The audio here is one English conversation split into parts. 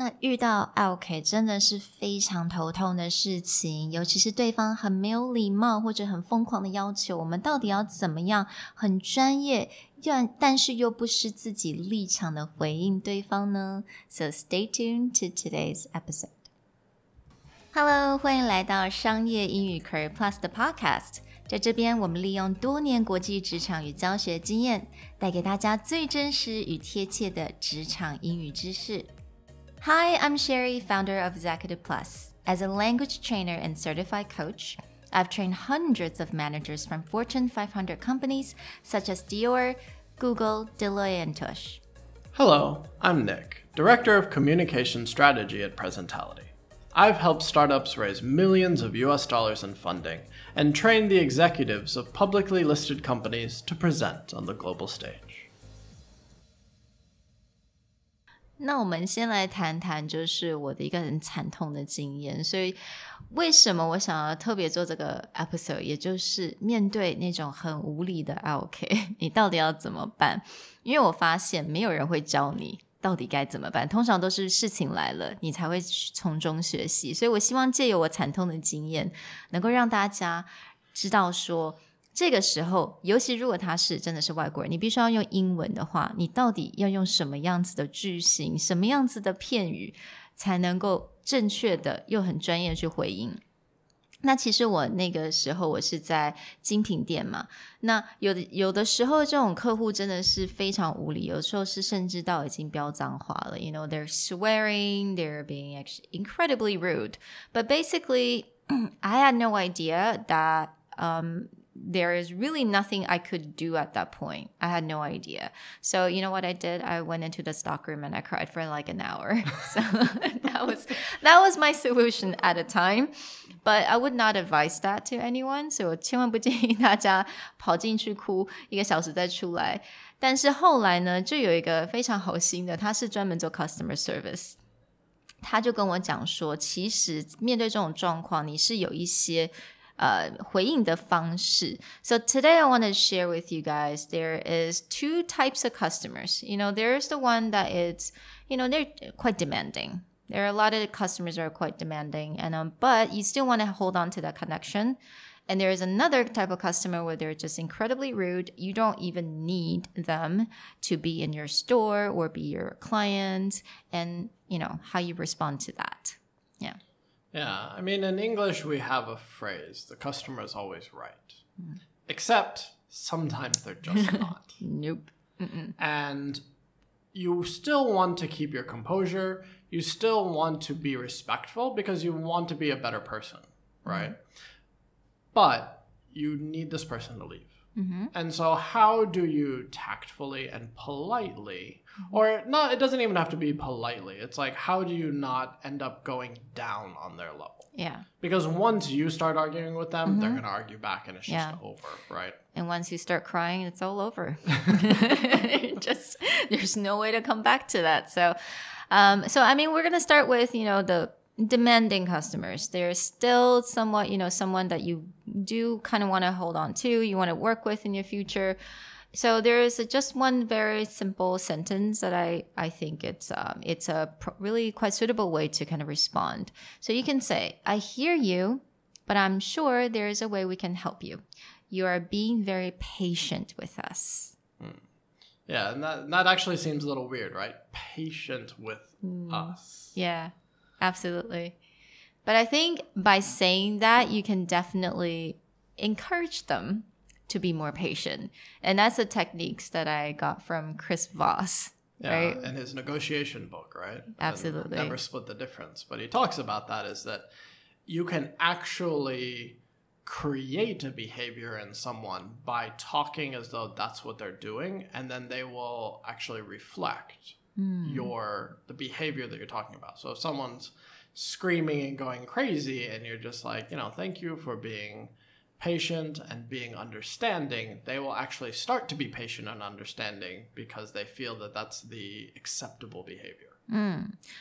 那遇到 OK 真的是非常头痛的事情，尤其是对方很没有礼貌或者很疯狂的要求，我们到底要怎么样很专业但是又不失自己立场的回应对方呢？ So stay tuned to today's episode. Hello, 欢迎来到商业英语 Career Plus 的 Podcast。 在这边我们利用多年国际职场与教学经验，带给大家最真实与贴切的职场英语知识。Hi, I'm Sherry, founder of Executive Plus. As a language trainer and certified coach, I've trained hundreds of managers from Fortune 500 companies such as Dior, Google, Deloitte, and Tush. Hello, I'm Nick, Director of Communication Strategy at Presentality. I've helped startups raise millions of US dollars in funding and trained the executives of publicly listed companies to present on the global stage. 那我们先来谈谈就是我的一个很惨痛的经验，所以为什么我想要特别做这个 episode， 也就是面对那种很无理的 OK 你到底要怎么办？因为我发现没有人会教你到底该怎么办，通常都是事情来了你才会从中学习，所以我希望借由我惨痛的经验能够让大家知道说这个时候，尤其如果他真的是外国人，你必须要用英文的话，你到底要用什么样子的句型，什么样子的片语才能够正确的又很专业去回应。那其实我那个时候我是在精品店嘛，那有的时候这种客户真的是非常无理，有的时候是甚至到已经飙脏话了， You know, they're swearing, they're being actually incredibly rude. But basically, I had no idea that there is really nothing I could do at that point. I had no idea. So you know what I did? I went into the stockroom and I cried for like an hour. So that was my solution at the time. But I would not advise that to anyone. So 我千万不建议大家跑进去哭1个小时再出来。但是后来呢，就有一个非常好心的，他是专门做 customer service。他就跟我讲说，其实面对这种状况，你是有一些回应的方式。So today I want to share with you guys, there is 2 types of customers. You know, there's the one that is, you know, they're quite demanding. There are a lot of customers that are quite demanding, and but you still want to hold on to that connection. And there is another type of customer where they're just incredibly rude. You don't even need them to be in your store or be your client, and, you know, how you respond to that. Yeah. Yeah, I mean, in English, we have a phrase, the customer is always right. Except sometimes they're just not. Nope. Mm-mm. And you still want to keep your composure. You still want to be respectful because you want to be a better person, right? But you need this person to leave. And so how do you tactfully and politely, or no, it doesn't even have to be politely. It's like, how do you not end up going down on their level? Yeah. Because once you start arguing with them, they're going to argue back and it's just over, right? And once you start crying, it's all over. There's no way to come back to that. So I mean, we're going to start with, you know, the demanding customers. They're still somewhat, you know, someone that you do kind of want to hold on to, you want to work with in your future. So there is just one very simple sentence that I think it's a really quite suitable way to kind of respond. So you can say, I hear you, but I'm sure there is a way we can help you. You are being very patient with us. Yeah, and that actually seems a little weird, right? Patient with us. Yeah. Absolutely. But I think by saying that, you can definitely encourage them to be more patient. And that's the techniques that I got from Chris Voss. Yeah, right? in his negotiation book, right? Absolutely. Never Split the Difference. But he talks about that is that you can actually create a behavior in someone by talking as though that's what they're doing, and then they will actually reflect the behavior that you're talking about. So if someone's screaming and going crazy and you're just like, you know, thank you for being patient and being understanding, they will actually start to be patient and understanding because they feel that that's the acceptable behavior.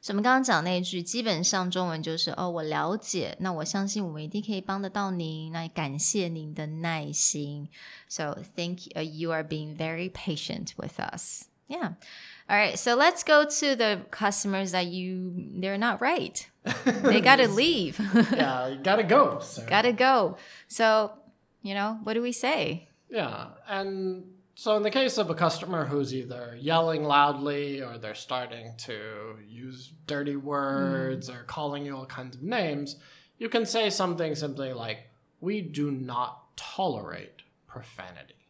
所以我们刚刚讲那一句基本上中文就是我了解，那我相信我们一定可以帮得到您，那感谢您的耐心。So thank you, you are being very patient with us. Yeah. All right. So let's go to the customers that they're not right. They got to leave. Yeah, you got to go. So. Got to go. So, what do we say? Yeah. And so in the case of a customer who's either yelling loudly or they're starting to use dirty words or calling you all kinds of names, you can say something simply like, we do not tolerate profanity.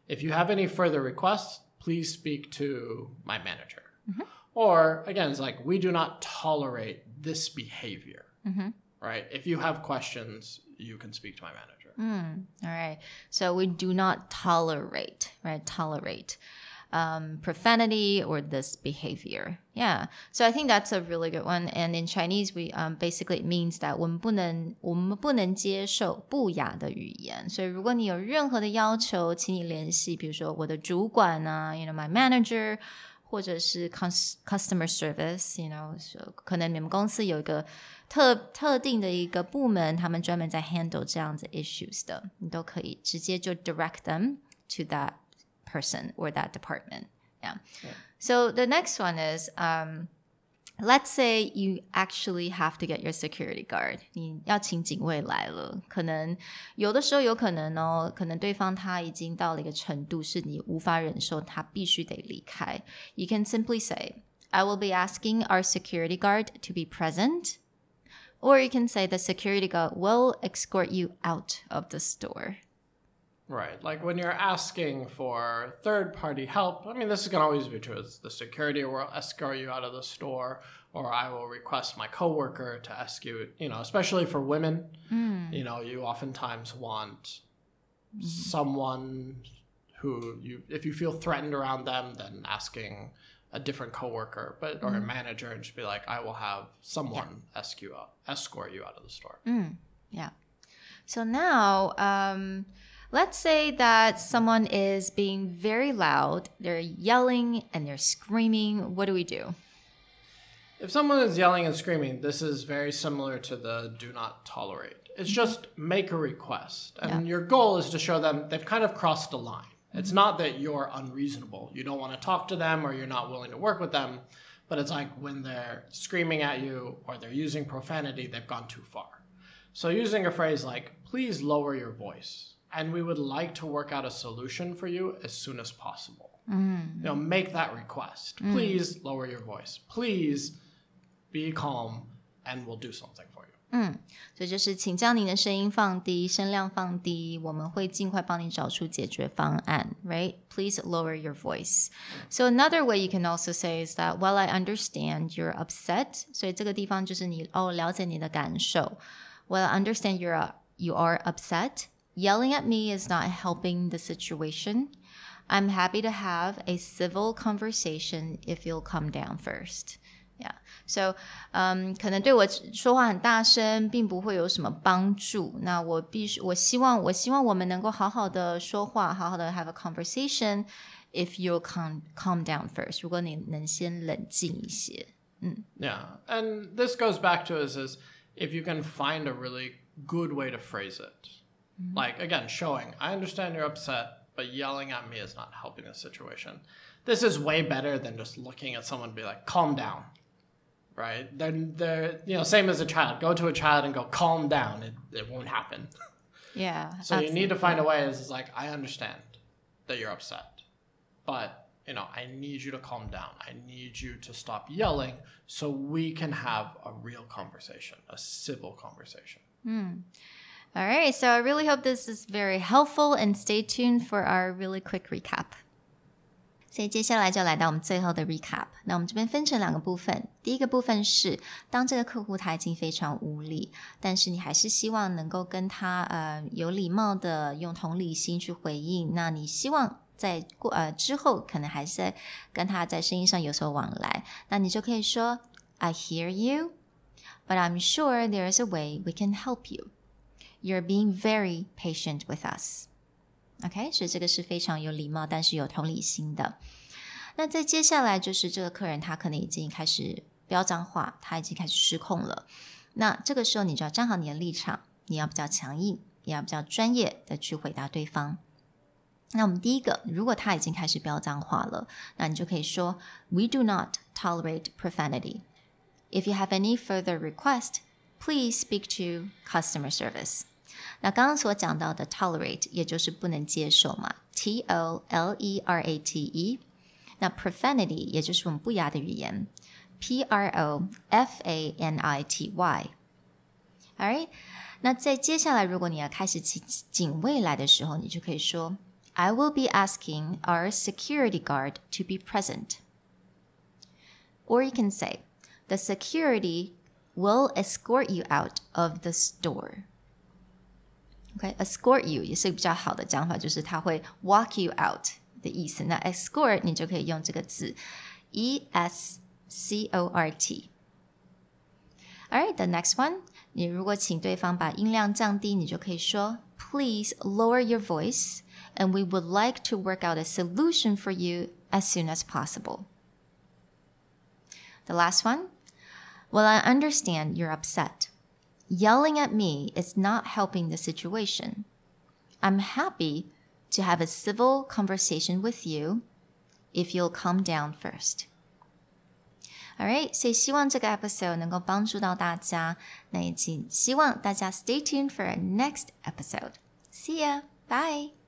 If you have any further requests, please speak to my manager. Mm-hmm. Or again, it's like, we do not tolerate this behavior, right? If you have questions, you can speak to my manager. All right. So we do not tolerate, right? Tolerate profanity or this behavior. Yeah. So I think that's a really good one. And in Chinese, we basically it means that 我们不能接受不雅的语言。所以如果你有任何的要求，请你联系，比如说我的主管啊，my manager，或者是 customer service， 可能你们公司有一个特定的一个部门，他们专门在 handle 这样子 issues 的，你都可以直接就 direct them to that person or that department. Yeah. So the next one is, let's say you actually have to get your security guard. 你要请警卫来了，可能有的时候有可能可能对方他已经到了一个程度，是你无法忍受，他必须得离开。You can simply say, I will be asking our security guard to be present. Or you can say the security guard will escort you out of the store. Right. Like when you're asking for third-party help, I mean, this is going to always be true. It's the security will escort you out of the store, or I will request my coworker to escort you, especially for women. You oftentimes want someone who if you feel threatened around them, then asking a different coworker or a manager and just be like, I will have someone escort you out of the store. Yeah. So now, let's say that someone is being very loud, they're yelling and they're screaming. What do we do? If someone is yelling and screaming, this is very similar to the do not tolerate. It's just make a request. And your goal is to show them they've kind of crossed a line. It's not that you're unreasonable. You don't want to talk to them or you're not willing to work with them. But it's like when they're screaming at you or they're using profanity, they've gone too far. So using a phrase like, please lower your voice. And we would like to work out a solution for you as soon as possible. Make that request. Please lower your voice. Please be calm and we'll do something for you. 所以就是请将你的声音放低，声量放低，我们会尽快帮你找出解决方案 right? Please lower your voice. So another way you can also say is that, well, I understand you're upset. 所以这个地方就是你了解你的感受。Well, I understand you are upset. Yelling at me is not helping the situation. I'm happy to have a civil conversation if you'll calm down first. Yeah. So, 可能对我说话很大声，并不会有什么帮助。那我希望我们能够好好的说话，好好的 have a conversation. If you'll calm down first. 如果你能先冷静一些。Yeah. And this goes back to is if you can find a really good way to phrase it. Like, again, showing, I understand you're upset, but yelling at me is not helping the situation. This is way better than just looking at someone and be like, calm down, right? They're same as a child. Go to a child and go, calm down. It won't happen. Yeah. So absolutely. You need to find a way is like, I understand that you're upset, but, I need you to calm down. I need you to stop yelling so we can have a real conversation, a civil conversation. All right, so I really hope this is very helpful and stay tuned for our really quick recap. 所以接下来就来到我们最后的 recap. 那我们这边分成2个部分。第一个部分是当这个客户他已经非常无理，但是你还是希望能够跟他有礼貌的用同理心去回应。那你希望在之后可能还是跟他在声音上有所往来，那你就可以说 I hear you, but I'm sure there is a way we can help you.You're being very patient with us. OK, 所以这个是非常有礼貌但是有同理心的。那再接下来就是这个客人他可能已经开始飙脏话，他已经开始失控了。那这个时候你就要站好你的立场，你要比较强硬，也要比较专业的去回答对方。那我们第一个，如果他已经开始飙脏话了，那你就可以说 We do not tolerate profanity. If you have any further request, please speak to customer service. 那刚刚所讲到的 tolerate 也就是不能接受嘛 T-O-L-E-R-A-T-E 那 profanity 也就是我们不雅的语言 P-R-O-F-A-N-I-T-Y Alright 那在接下来如果你要开始警卫来的时候你就可以说 I will be asking our security guard to be present. Or you can say the security will escort you out of the store.Okay, escort you 也是比较好的讲法，就是他会 walk you out 的意思。那 escort 你就可以用这个字 E-S-C-O-R-T. Alright, the next one. 你如果请对方把音量降低，你就可以说 Please lower your voice, and we would like to work out a solution for you as soon as possible. The last one. Well, I understand you're upset.Yelling at me is not helping the situation. I'm happy to have a civil conversation with you if you'll calm down first. Alright, 所以希望这个 episode 能够帮助到大家。那也请希望大家 stay tuned for our next episode. See ya! Bye!